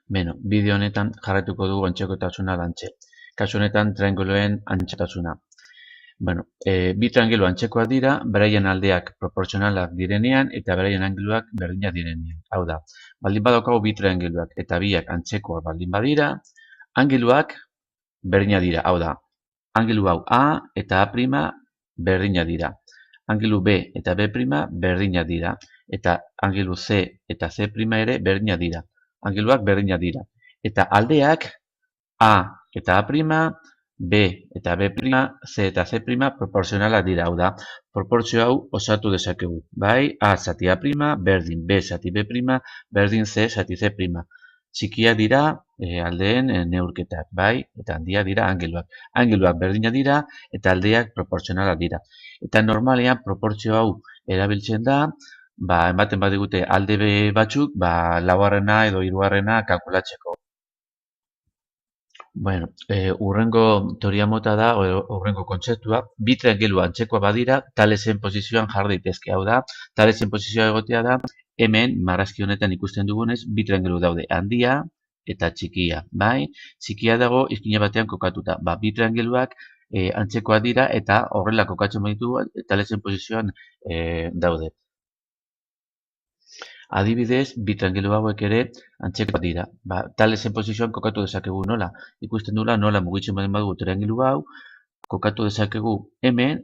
Beno, bideo honetan jarraituko dugu antzekotasuna lantxe. Kasu honetan triangeloen antzekotasuna. Bueno, bi triangelo antzekoak dira, beraien aldeak proportzionalak direnean eta beraien angeluak berdinak direnean. Hau da, baldin badaukagu bi triangeloak eta biak antzekoak baldin badira, angeluak berdinak dira. Hau da, angelu hau A eta A' berdinak dira. Angelu B eta B' berdinak dira. Eta angelu C eta C' ere berdinak dira. Angeluak berdinak dira. Eta aldeak A eta A', B eta B', C eta C' proportzionalak dira. Hau da, proportzio hau osatu dezakegu. Bai, A zati A', berdin B zati B', berdin C zati C'. Txikiak dira aldeen neurketak, bai, eta handiak dira angeluak. Angeluak berdinak dira eta aldeak proportzionalak dira. Eta normalean proportzio hau erabiltzen da, ematen badigute alde batzuk, laugarrena edo hirugarrena kalkulatzeko. Bueno, hurrengo teoria mota da, hurrengo kontzeptua, bi triangelu antzekoak badira, Thalesen posizioan jar daitezke. Hau da, Thalesen posizioa egotea da, hemen, marrazki honetan ikusten dugunez, bi triangelu daude, handia eta txikia, bai? Txikia dago izkina batean kokatuta. Bi triangeluak antzekoak dira eta horrela kokatzen baditu Thalesen posizioan daude. Adibidez, bi triangelu hauek ere antzekoak dira. Thalesen posizioan kokatu dezakegu nola. Ikusten dula nola mugitzen baldin badugu triangelu hau, kokatu dezakegu hemen,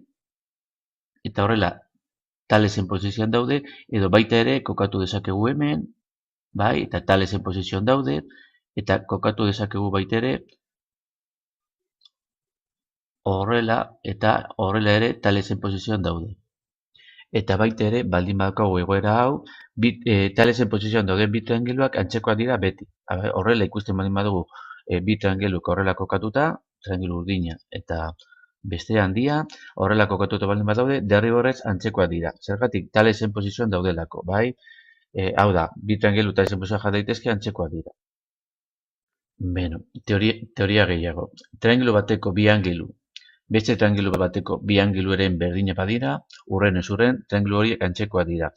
eta horrela Thalesen posizioan daude, edo baita ere kokatu dezakegu hemen, bai, eta Thalesen posizioan daude, eta kokatu dezakegu baita ere horrela, eta horrela ere Thalesen posizioan daude. Eta baita ere, baldin badaukagu egoera hau, Thalesen posizioan dauden bi triangeluak antzekoak dira beti. Horrela ikusten baldin badugu bi triangeluk horrela kokatuta, triangelu urdina eta beste handia, horrela kokatuta baldin badaude, derrigorrez antzekoak dira. Zergatik, Thalesen posizioan daudelako, bai? Hau da, bi triangelu Thalesen posizioan jar daitezke antzekoak dira. Beno, teoria gehiago. Triangelu bateko bi angelu beste triangelu bateko bi angeluaren berdina badira, hurren ez hurren, triangelu horiek antzekoak dira.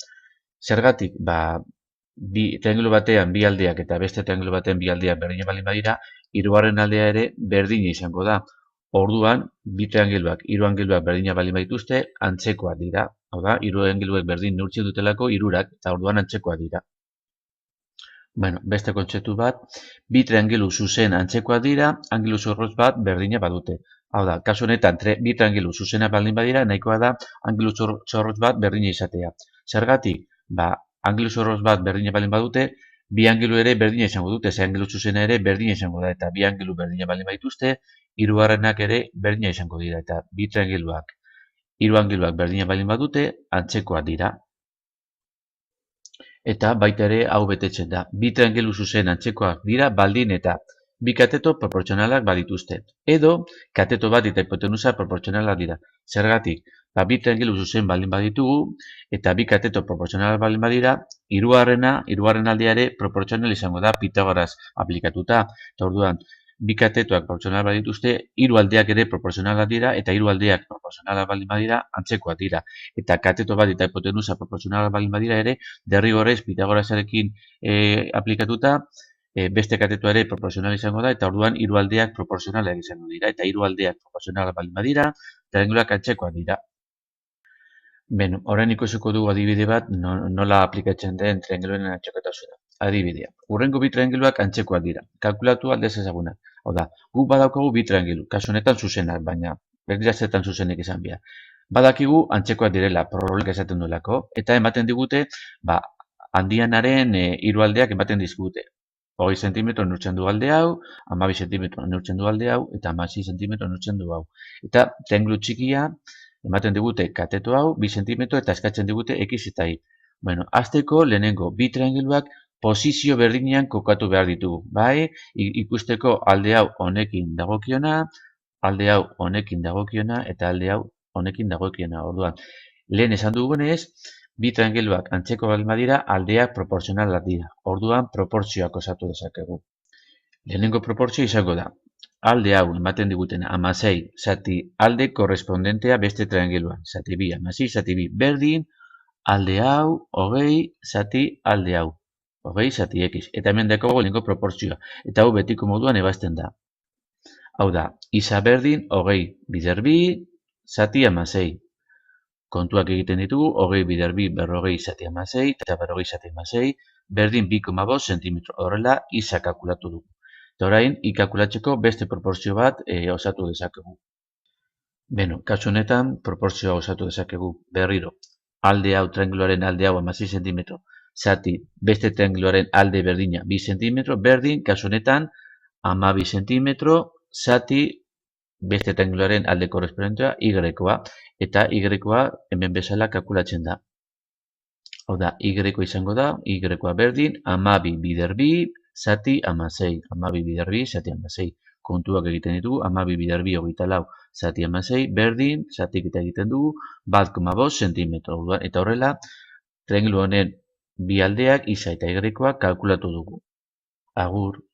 Zergatik, triangelu batean bi aldeak eta beste triangelu batean bi aldeak berdina baldin badira, hirugarren aldea ere berdina izango da. Orduan, bi triangeluak, hiru angeluak berdina baldin badituzte, antzekoak dira. Hau da, hiru angeluek berdin neurtzen dutelako hirurak, eta orduan antzekoak dira. Bueno, beste kontzeptu bat, bi triangelu zuzen antzekoak dira, angelu zorrotz bat berdina badute. Hau da, kasu honetan, bi triangelu zuzenak baldin badira, nahikoa da angelu zorrotz bat berdina izatea. Zergatik, angelu zorrotz bat berdina baldin badute, bi angelu ere berdina izango dute, ze angelu zuzena ere berdina izango da, eta bi angelu berdina baldin badituzte, hirugarrenak ere berdina izango dira, eta bi triangeluak, hiru angeluak berdina baldin badute, antzekoak dira. Eta baita ere hau betetzen da. Bi triangelu zuzen antzekoak dira baldin eta bi kateto proportzionalak badituzte. Edo kateto bat eta hipotenusa proportzionalak dira. Zergatik, bi triangelu zuzen baldin baditugu eta bi kateto proportzionalak baldin badira, hirugarren aldea ere proportzional izango da Pitagoras aplikatuta. Eta orduan, bi katetoak proportzionalak badituzte, hiru aldeak ere proportzionalak dira eta hiru aldeak proportzionalak baldin badira antzekoak dira. Eta kateto bat eta hipotenusa proportzionalak baldin badira ere, derrigorrez Pitagorasarekin aplikatuta, beste katetua ere proportzional izango da, eta orduan hiru aldeak proportzionalak izango dira. Eta hiru aldeak proportzionalak baldin badira, triangeluak antzekoak dira. Beno, orain ikusiko dugu adibide bat nola aplikatzen den triangeluen antzekotasuna. Adibidea. Hurrengo bi triangeluak antzekoak dira. Kalkulatu aldez ezagunak. Hau da, guk badaukagu bi triangelu, kasu honetan zuzenak, baina berdira zertan zuzenek izan behar. Badakigu antzekoak direla, probabilik esaten duelako, eta ematen digute, handianaren hiru aldeak ematen dizkute. 20 zentimetro neurtzen du alde hau, 12 zentimetro neurtzen du alde hau, eta 16 zentimetro neurtzen du hau. Eta triangelu txikia, ematen digute kateto hau, 2 zentimetro eta eskatzen digute x eta y. Bueno, hasteko lehenengo bi triangeluak posizio berdinean kokatu behar ditugu, bai? Ikusteko alde hau honekin dagokiona, alde hau honekin dagokiona eta alde hau honekin dagokiona. Orduan, lehen esan dugunez, bi triangeluak antzeko baldin badira, aldeak proportzionalak dira. Orduan, proportzioak osatu dezakegu. Lehenengo proportzioa izango da. Alde hau ematen digutena 16 zati alde korrespondentea beste triangeluan. Zati bi, 16 zati bi berdin, alde hau 20 zati alde hau. hogei zati x. Eta hemen dekogu lehenko proportzioa. Eta hau betiko moduan ebazten da. Hau da, isa berdin, hogei bider bi, zati amasei. Kontuak egiten ditugu, hogei bider bi berrogei zati amasei, eta berrogei zati amasei, berdin 2,5 zentimetro. Horrela, isa kalkulatu dugu. Eta orain, ikalkulatzeko beste proportzio bat osatu dezakegu. Beno, kasu honetan, proportzioa osatu dezakegu berriro. Alde hau, trianguloaren alde hau 16 zentimetro, zati beste trianguloaren alde berdina 2 zentimetro, berdin, kasu honetan, 12 zentimetro, zati beste trianguloaren alde korrespondentea y-koa, eta y-koa hemen bezala kalkulatzen da. Hau da, y-koa izango da, y-koa berdin, 12 bider bi, zati 16, 12 bider bi, zati 16. Kontuak egiten ditugu, 12 bider bi 24, zati 16, berdin, zatiketa egiten dugu, 1,5 zentimetro. Eta horrela, triangulo honen bi aldeak, isa eta y-koa kalkulatu dugu. Agur.